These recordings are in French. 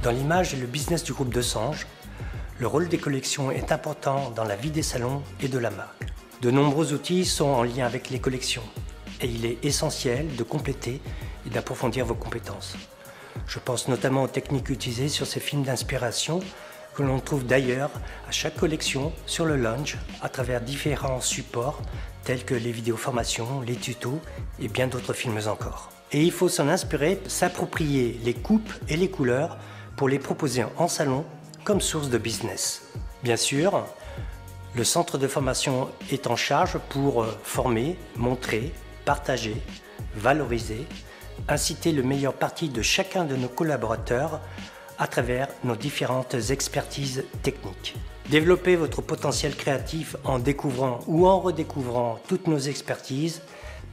Dans l'image et le business du groupe Desange, le rôle des collections est important dans la vie des salons et de la marque. De nombreux outils sont en lien avec les collections et il est essentiel de compléter et d'approfondir vos compétences. Je pense notamment aux techniques utilisées sur ces films d'inspiration que l'on trouve d'ailleurs à chaque collection sur le launch à travers différents supports tels que les vidéos formations, les tutos et bien d'autres films encore. Et il faut s'en inspirer, s'approprier les coupes et les couleurs pour les proposer en salon comme source de business. Bien sûr, le centre de formation est en charge pour former, montrer, partager, valoriser, inciter le meilleur parti de chacun de nos collaborateurs à travers nos différentes expertises techniques. Développez votre potentiel créatif en découvrant ou en redécouvrant toutes nos expertises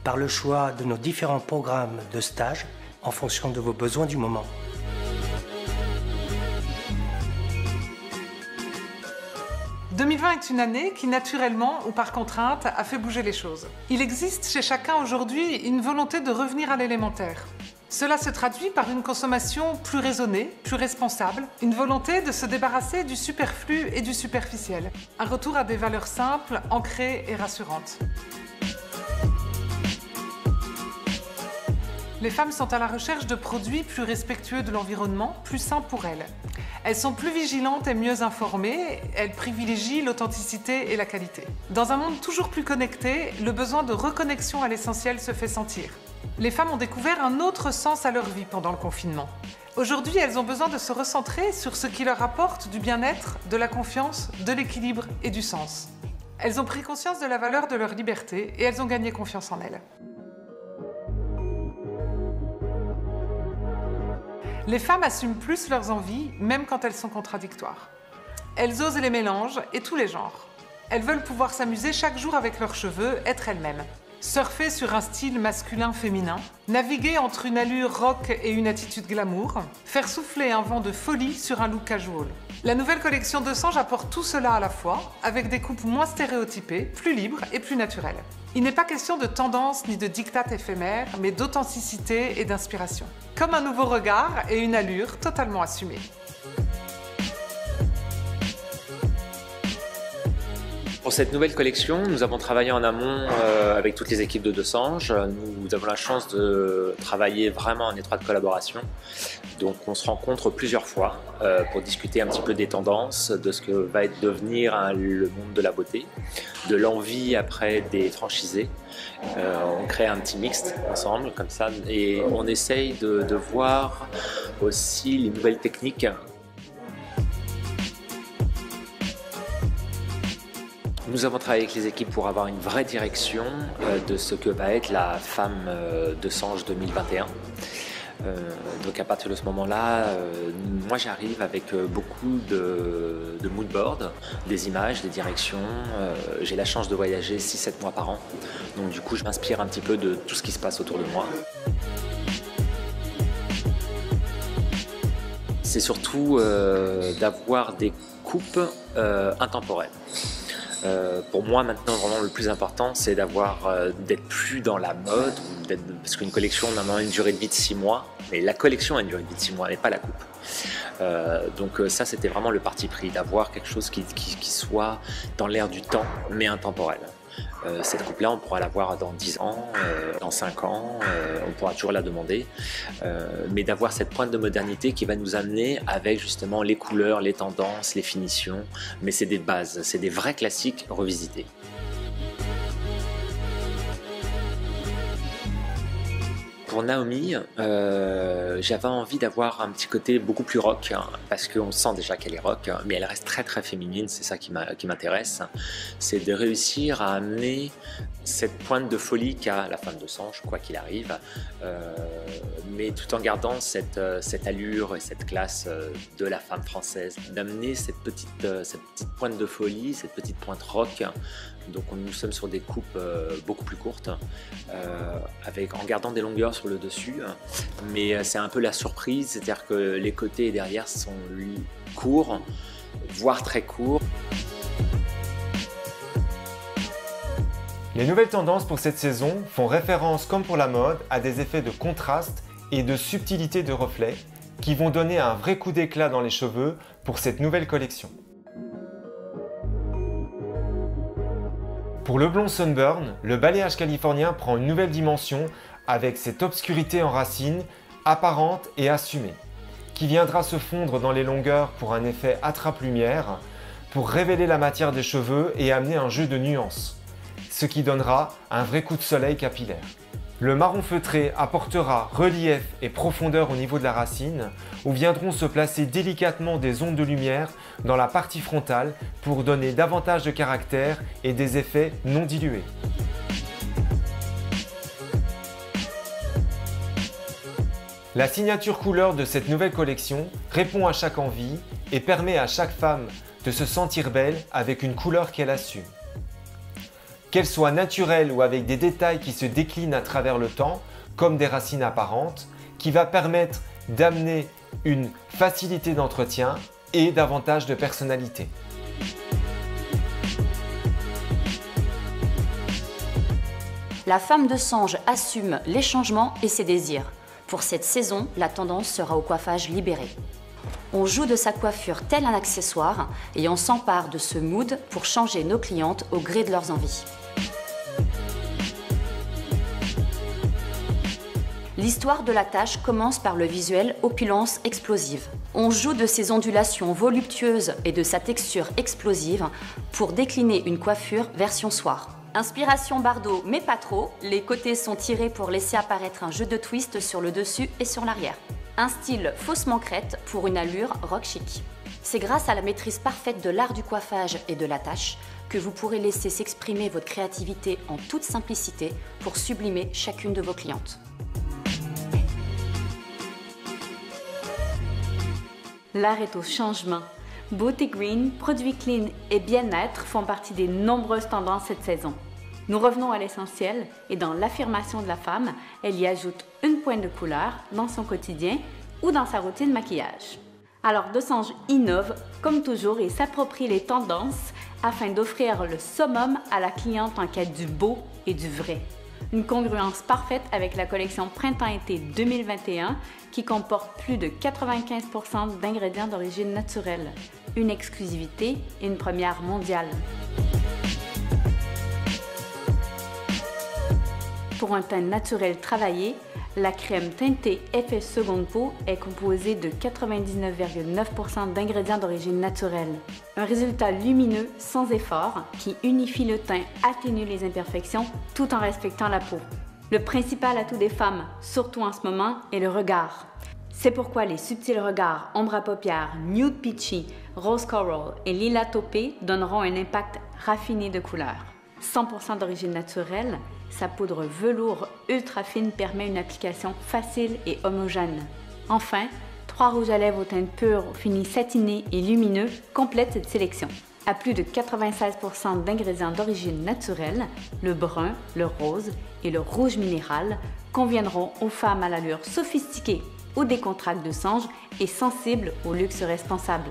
par le choix de nos différents programmes de stage en fonction de vos besoins du moment. 2020 est une année qui, naturellement ou par contrainte, a fait bouger les choses. Il existe chez chacun aujourd'hui une volonté de revenir à l'élémentaire. Cela se traduit par une consommation plus raisonnée, plus responsable, une volonté de se débarrasser du superflu et du superficiel, un retour à des valeurs simples, ancrées et rassurantes. Les femmes sont à la recherche de produits plus respectueux de l'environnement, plus sains pour elles. Elles sont plus vigilantes et mieux informées, elles privilégient l'authenticité et la qualité. Dans un monde toujours plus connecté, le besoin de reconnexion à l'essentiel se fait sentir. Les femmes ont découvert un autre sens à leur vie pendant le confinement. Aujourd'hui, elles ont besoin de se recentrer sur ce qui leur apporte du bien-être, de la confiance, de l'équilibre et du sens. Elles ont pris conscience de la valeur de leur liberté et elles ont gagné confiance en elles. Les femmes assument plus leurs envies, même quand elles sont contradictoires. Elles osent les mélanges et tous les genres. Elles veulent pouvoir s'amuser chaque jour avec leurs cheveux, être elles-mêmes. Surfer sur un style masculin-féminin, naviguer entre une allure rock et une attitude glamour, faire souffler un vent de folie sur un look casual. La nouvelle collection Desange apporte tout cela à la fois, avec des coupes moins stéréotypées, plus libres et plus naturelles. Il n'est pas question de tendance ni de diktat éphémère, mais d'authenticité et d'inspiration. Comme un nouveau regard et une allure totalement assumée. Pour cette nouvelle collection, nous avons travaillé en amont avec toutes les équipes de Desange. Nous avons la chance de travailler vraiment en étroite collaboration. Donc on se rencontre plusieurs fois pour discuter un petit peu des tendances, de ce que va devenir le monde de la beauté, de l'envie après des franchisés. On crée un petit mixte ensemble comme ça et on essaye de voir aussi les nouvelles techniques. Nous avons travaillé avec les équipes pour avoir une vraie direction de ce que va être la femme Desange 2021. Donc à partir de ce moment-là, moi j'arrive avec beaucoup de mood board, des images, des directions. J'ai la chance de voyager 6-7 mois par an. Donc du coup je m'inspire un petit peu de tout ce qui se passe autour de moi. C'est surtout d'avoir des coupes intemporelles. Pour moi maintenant vraiment le plus important c'est d'être plus dans la mode parce qu'une collection normalement a une durée de vie de 6 mois mais la collection a une durée de vie de 6 mois mais pas la coupe. Donc ça c'était vraiment le parti pris d'avoir quelque chose qui soit dans l'air du temps mais intemporel. Cette coupe là on pourra la voir dans 10 ans, dans 5 ans, on pourra toujours la demander, mais d'avoir cette pointe de modernité qui va nous amener avec justement les couleurs, les tendances, les finitions, mais c'est des bases, c'est des vrais classiques revisités. Pour Naomi, j'avais envie d'avoir un petit côté beaucoup plus rock, hein, parce qu'on sent déjà qu'elle est rock, mais elle reste très très féminine, c'est ça qui m'intéresse. C'est de réussir à amener cette pointe de folie qu'a la femme Desange, quoi qu'il arrive, mais tout en gardant cette allure et cette classe de la femme française, d'amener cette petite pointe de folie, cette petite pointe rock. Donc nous sommes sur des coupes beaucoup plus courtes, en gardant des longueurs sur le dessus, mais c'est un peu la surprise, c'est-à-dire que les côtés et derrière sont courts, voire très courts. Les nouvelles tendances pour cette saison font référence, comme pour la mode, à des effets de contraste et de subtilité de reflets qui vont donner un vrai coup d'éclat dans les cheveux pour cette nouvelle collection. Pour le blond Sunburn, le balayage californien prend une nouvelle dimension avec cette obscurité en racines, apparente et assumée, qui viendra se fondre dans les longueurs pour un effet attrape-lumière, pour révéler la matière des cheveux et amener un jeu de nuances, ce qui donnera un vrai coup de soleil capillaire. Le marron feutré apportera relief et profondeur au niveau de la racine, où viendront se placer délicatement des ondes de lumière dans la partie frontale pour donner davantage de caractère et des effets non dilués. La signature couleur de cette nouvelle collection répond à chaque envie et permet à chaque femme de se sentir belle avec une couleur qu'elle assume. Qu'elle soit naturelle ou avec des détails qui se déclinent à travers le temps, comme des racines apparentes, qui va permettre d'amener une facilité d'entretien et davantage de personnalité. La femme de Sange assume les changements et ses désirs. Pour cette saison, la tendance sera au coiffage libéré. On joue de sa coiffure tel un accessoire et on s'empare de ce mood pour changer nos clientes au gré de leurs envies. L'histoire de la tache commence par le visuel opulence explosive. On joue de ses ondulations voluptueuses et de sa texture explosive pour décliner une coiffure version soir. Inspiration Bardot, mais pas trop, les côtés sont tirés pour laisser apparaître un jeu de twist sur le dessus et sur l'arrière. Un style faussement crête pour une allure rock chic. C'est grâce à la maîtrise parfaite de l'art du coiffage et de la tache que vous pourrez laisser s'exprimer votre créativité en toute simplicité pour sublimer chacune de vos clientes. L'art est au changement. Beauty Green, produits clean et bien-être font partie des nombreuses tendances cette saison. Nous revenons à l'essentiel et dans l'affirmation de la femme, elle y ajoute une pointe de couleur dans son quotidien ou dans sa routine maquillage. Alors De Sange innove comme toujours et s'approprie les tendances afin d'offrir le summum à la cliente en quête du beau et du vrai. Une congruence parfaite avec la collection Printemps-été 2021 qui comporte plus de 95% d'ingrédients d'origine naturelle. Une exclusivité et une première mondiale. Pour un teint naturel travaillé, la crème teintée Effet Seconde Peau est composée de 99,9% d'ingrédients d'origine naturelle. Un résultat lumineux sans effort qui unifie le teint, atténue les imperfections tout en respectant la peau. Le principal atout des femmes, surtout en ce moment, est le regard. C'est pourquoi les subtils regards ombre à paupières, nude peachy, rose coral et lilas taupé donneront un impact raffiné de couleurs. 100% d'origine naturelle, sa poudre velours ultra fine permet une application facile et homogène. Enfin, 3 rouges à lèvres aux teintes pures, finis satinés et lumineux complètent cette sélection. À plus de 96% d'ingrédients d'origine naturelle, le brun, le rose et le rouge minéral conviendront aux femmes à l'allure sophistiquée, au décontracté de Sange et sensibles au luxe responsable.